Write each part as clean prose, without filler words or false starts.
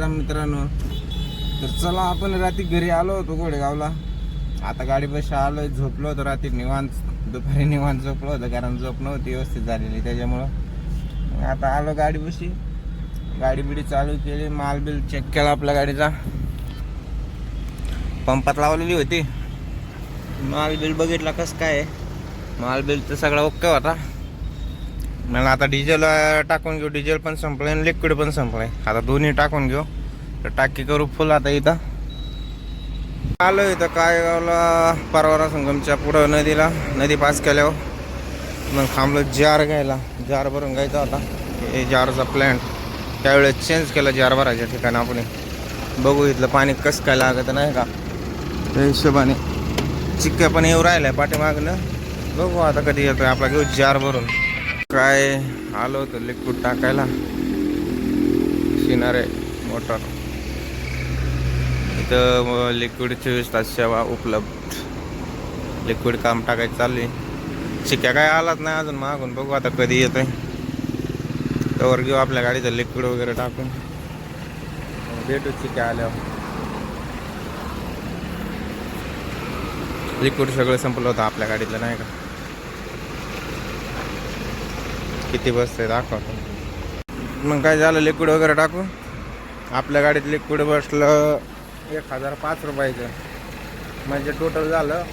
राम मित्रांनो. तर चला आपण रात्री घरी आलो होतो घोडेगावला. आता गाडी बशी आलोय, झोपलो होतो रात्री निवांत. दुपारी निवांत झोपलो होतो कारण झोप नव्हती व्यवस्थित झालेली, त्याच्यामुळं आता आलो गाडी बशी. गाडी बिडी चालू केली, माल बिल चेक केला आपल्या गाडीचा. पंपात लावलेली होती, माल बिल बघितला कसं काय आहे. माल बिल तर सगळा ओके होता. मला आता डिझेल टाकून घेऊ. डिझेल पण संपलं आणि लिक्विड पण संपलंय. आता दोन्ही टाकून घेऊ, तर टाकी करू फुल. आता इथं आलो, इथं काय गावला परवारा संगमच्या पुढं नदीला. नदी पास केल्यावर मग थांबलो जार घ्यायला. जार भरून घ्यायचा होता. हे जारचा प्लॅन्ट त्यावेळेस चेंज केला. जार भरायच्या ठिकाणी आपण बघू इथलं पाणी कसं काय लागत नाही का, त्या हिशोबाने. चिक्क्या पण येऊ राहिल्या पाठीमागनं. बघू आता कधी येतोय आपला. घेऊ जार भरून. काय आलो होतं लिक्विड टाकायला. शिनारे मोटर इथं लिक्विड 24 तास सेवा उपलब्ध. लिक्विड काम टाकायचं चालू आहे. चिक्या काय आलाच नाही अजून मागून. बघू आता कधी येतोय. त्यावर घेऊ आपल्या गाडीचं लिक्विड वगैरे टाकून. भेटू चिक्या आल्यावर. लिक्विड सगळं संपलं होतं आपल्या गाडीतलं नाही का. किती बसतंय दाखवतो. मग काय झालं, लिक्विड वगैरे टाकू. आपल्या गाडीत लिक्विड बसलं 1005 रुपयाचं. म्हणजे टोटल झालं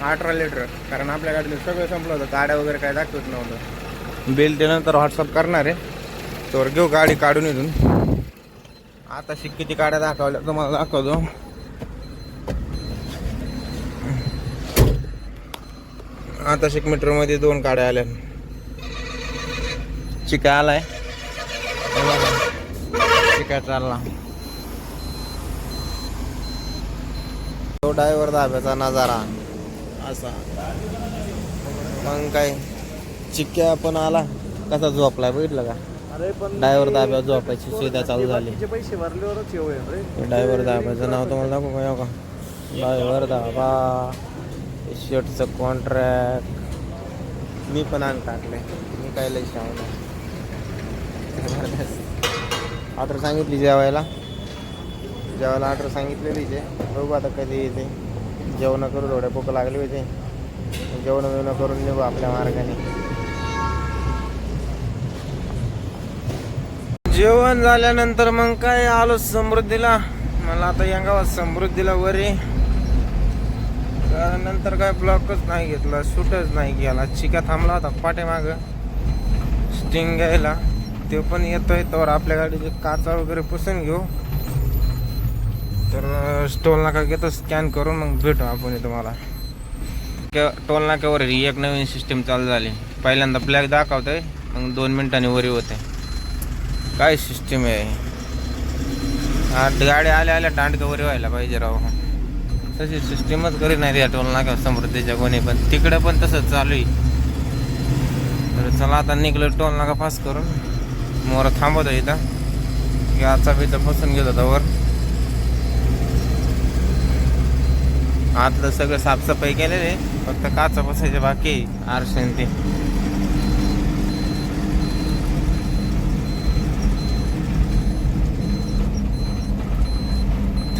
18 लिटर. कारण आपल्या गाडीत सगळं संपलं होतं. गाड्या वगैरे काय दाखवत नव्हतं. बिल ते नंतर व्हॉट्सअप करणार आहे. तर घेऊ गाडी काढून इथून. आता किती गाड्या दाखवल्या तुम्हाला दाखवतो. आता 1 मीटरमध्ये 2 गाड्या आल्या. चिका आलाय, चिका चालला. तो ड्रायव्हर दाब्याचा नजारा असा. मग काय चिक्क्या पण आला. कसा झोपलाय बघितलं का. ड्रायव्हर दाब्यावर झोपायची सुविधा चालू झाली. पैसे भरल्यावरच ड्रायव्हर दाब्याचं नाव तुम्हाला दाखवू का. का ड्रायव्हर दाबा शर्टचं कॉन्ट्रॅक्ट मी पण आण टाकले. मी काय लई शावला. ऑर्डर सांगितली जेवायला ऑर्डर सांगितलेली ते. बघू आता कधी येते. जेवण करू, थोड्या भूक लागली होते. जेवण करून निघू आपल्या मार्गाने. जेवण झाल्यानंतर मग काय आलो समृद्धीला. मला आता या गावात समृद्धीला वरी. नंतर काय ब्लॉकच नाही घेतला, शूटच नाही गेला. चिका थांबला होता पाठीमाग स्टिंग घ्यायला. ते पण येतोय तर आपल्या गाडीचे काचा वगैरे पुसून घेऊ. तर टोल नाका घेतो स्कॅन करून. मग भेटू आपण तुम्हाला. टोल नाक्यावर एक नवीन सिस्टीम चालू झाली. पहिल्यांदा ब्लॅक दाखवतोय, मग 2 मिनिटांनी वरी होते. काय सिस्टीम आहे. गाड्या आल्या दांडका वरी व्हायला पाहिजे राव. तशी सिस्टीमच करी नाही या टोल नाका समृद्धीच्या कोणी पण. तिकडे पण तसंच चालू आहे. तर चला आता निघलं टोल नाका पास करून. मोर थांबवतो इथं. आजचा बिचा फसून गेलो होता वर. आतलं सगळं साफसफाई केलेली, फक्त काचा बसायचे बाकी. आरशान ते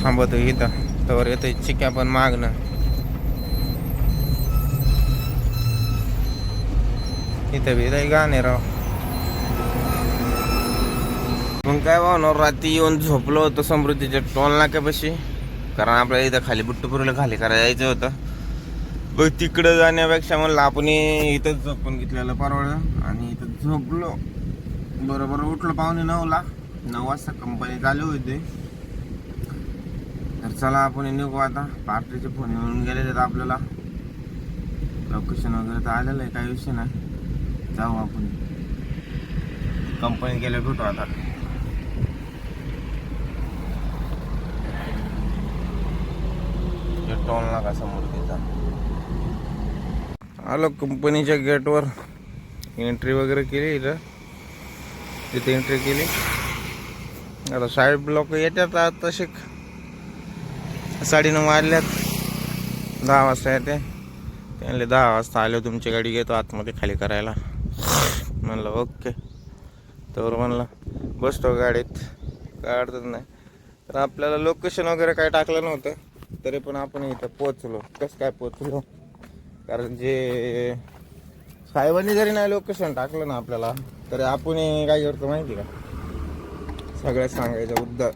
थांबवतो इथं. तर येतोय चिक्या पण मागणं. इथं बी गाणे राव. मग काय भावणार, रात्री येऊन झोपलो होतो समृद्धीच्या टोल नाक्यापाशी. कारण आपल्याला इथं खाली बुट्टूपुरीला खाली करायला जायचं होतं. बघ तिकडं जाण्यापेक्षा म्हणलं आपण इथंच झोपून घेतलेलं परवडलं. आणि इथं झोपलो. बरोबर उठलो 8:45ला. 9 वाजता कंपनी चालू होती. तर चला आपण निघू आता. पार्टीचे फोन येऊन गेलेले आहेत आपल्याला. लोकेशन वगैरे तर आलेलं आहे, काही विषय नाही. जाऊ आपण कंपनी गेले भेटू आता. टोल नाका समृद्धीचा आलो. कंपनीच्या गेटवर एंट्री वगैरे केली. इथं तिथे एंट्री केली. आता साईड ब्लॉक येतात. तसे 9:30 वाजल्यात. 10 वाजता येते. त्यांनी 10 वाजता आलो तुमची गाडी घेतो आतमध्ये खाली करायला. म्हणलं ओके. तर म्हणलं बसतो गाडीत, काय अडचण नाही. तर आपल्याला लोकेशन वगैरे काय टाकलं नव्हतं, तरी पण आपण इथं पोचलो. कसं काय पोचलो, कारण जे साहेबांनी जरी नाही लोकेशन टाकलं ना आपल्याला, तरी आपण काय करतो माहिती का, सगळं सांगायचं मुद्दा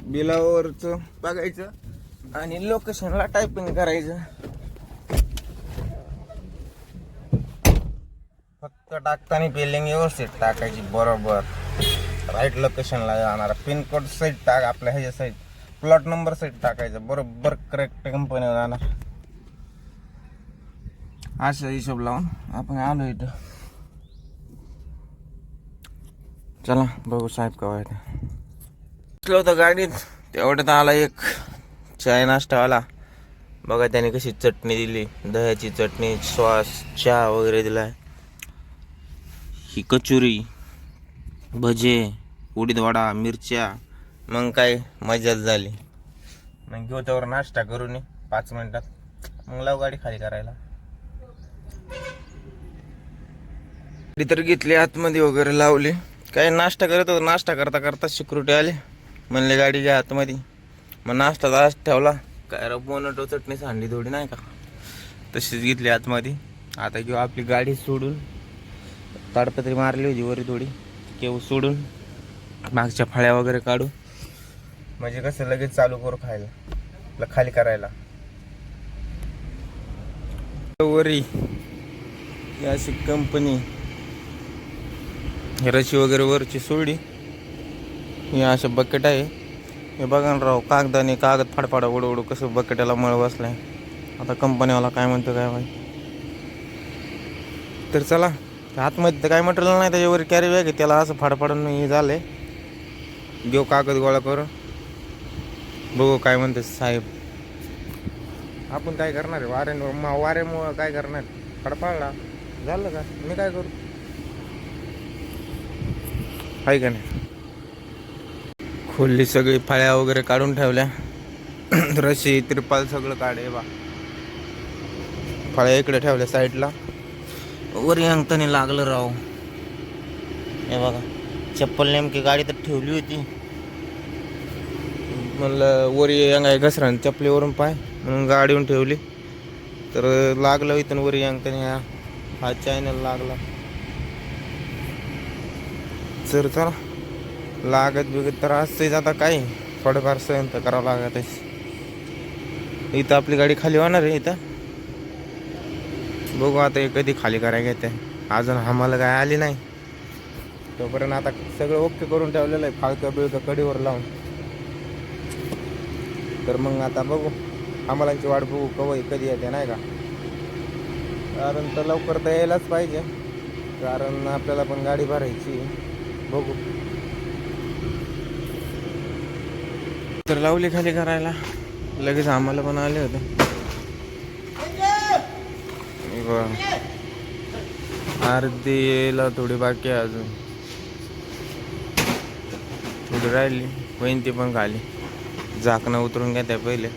बिलावरचं बघायचं आणि लोकेशनला टायपिंग करायचं. फक्त टाकताना बिलिंग व्यवस्थित टाकायची, बरोबर राईट लोकेशनला जाणार. पिनकोड साईट टाक, आपल्या ह्याच्या साईट प्लॉट नंबर साईट टाकायचं, बरोबर करेक्ट कंपनीवर जाणार. असा हिशोब लावून आपण आलो इथं. चला बघू साहेब कवा येते. बसलो होतं गाडीत, तेवढ्यात आला एक चाय नाश्तावाला. बघा त्याने कशी चटणी दिली, दह्याची चटणी, सॉस, चहा वगैरे दिलाय. ही कचोरी, भजे, उडीद वडा, मिरच्या. मग काय मजाच झाली. मग घेऊ त्यावर नाश्ता करून 5 मिनिटात, मग लाव गाडी खाली करायला. तर घेतली आतमध्ये वगैरे लावली. काही नाश्ता करत होतो, नाश्ता करता करता सिक्युरिटी आले, म्हणले गाडी घ्या आतमध्ये. मग नाश्ता आज ठेवला, काय बोनटो चटणी सांडली थोडी नाही का, तशीच घेतली आतमध्ये. आता घेऊ आपली गाडी सोडून, ताडपत्री मारली होती वरी थोडी, केव सोडून मागच्या फळ्या वगैरे काढू, म्हणजे कसं लगेच चालू करू खायला, खाली करायला. वरी अशी कंपनी, रशी वगैरे वरची सोडी. हे अशा बकेट आहे. हे बघा ना राव, कागदाने कागद फाडफाडा उडू कसं बकेटाला मळ बसलाय. आता कंपनीवाला काय म्हणतो काय माहिती. तर चला, आतमध्ये तर काय मटेरियल नाही, त्याच्यावर कॅरी बॅग आहे, त्याला असं फाडफाडून हे झालंय. घेऊ कागद गोळा करून, बघू काय म्हणते साहेब. आपण काय करणार आहे, वाऱ्यामुळं काय करणार, फडफाडला झालं का, मी काय करू, आहे का नाही. खोलली सगळी फळ्या वगैरे काढून ठेवल्या, रशी त्रिपाल सगळं काढे बा. फळ्या इकडे ठेवल्या साईडला. वरी अंगताने लागलं राव. हे बघा, चप्पल नेमकी गाडी तर ठेवली होती, म्हणलं वरी अंगाय घसरण चपलीवरून पाय, म्हणून गाडीवरून ठेवली, तर लागलं इथून वरी अंगताने. हा चॅनल लागला. जर चला लागत बिगत तर असतेच, आता काय थोडंफार सहन तर करावं लागतच. इथं आपली गाडी खाली होणार आहे. इथं बघू आता कधी खाली करायला घेते, अजून आम्हाला काय आली नाही. तोपर्यंत आता सगळं ओके करून ठेवलेलं आहे, फाळकं बिळकं कडीवर लावून. तर मग आता बघू, आम्हालाची वाट बघू कधी येते नाही का, कारण तर लवकर तर यायलाच पाहिजे, कारण आपल्याला पण गाडी भरायची. बघू, तर लावली खाली करायला, लगेच आम्हाला पण आले होते. अर्धी यायला थोडी बाकी आहे, अजून थोडी राहिली, होईन ती पण खाली. झाकणं उतरून घ्या त्या पहिले,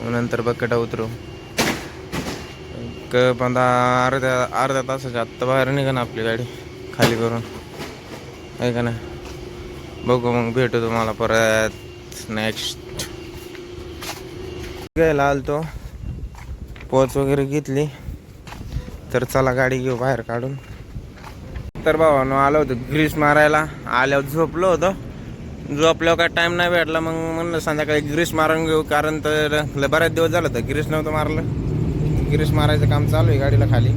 नंतर बकेटा उतरू. अर्ध्या तासाच्या आत्ता बाहेर निघा ना आपली गाडी खाली करून, आहे का नाही. बघू मग, भेटू तुम्हाला परत नेक्स्ट. घ्यायला आलतो, पोच वगैरे घेतली, तर चला गाडी घेऊ बाहेर काढून. तर भावानो आलो होतो ग्रीस मारायला, आल्यावर झोपलो होतो. झोपल्यावर काय टाईम नाही भेटला, मग म्हणलं संध्याकाळी ग्रीस मारून घेऊ, कारण तर बऱ्याच दिवस झालं तर ग्रीस नव्हतं मारलं. ग्रीस मारायचं काम चालू आहे गाडीला खाली.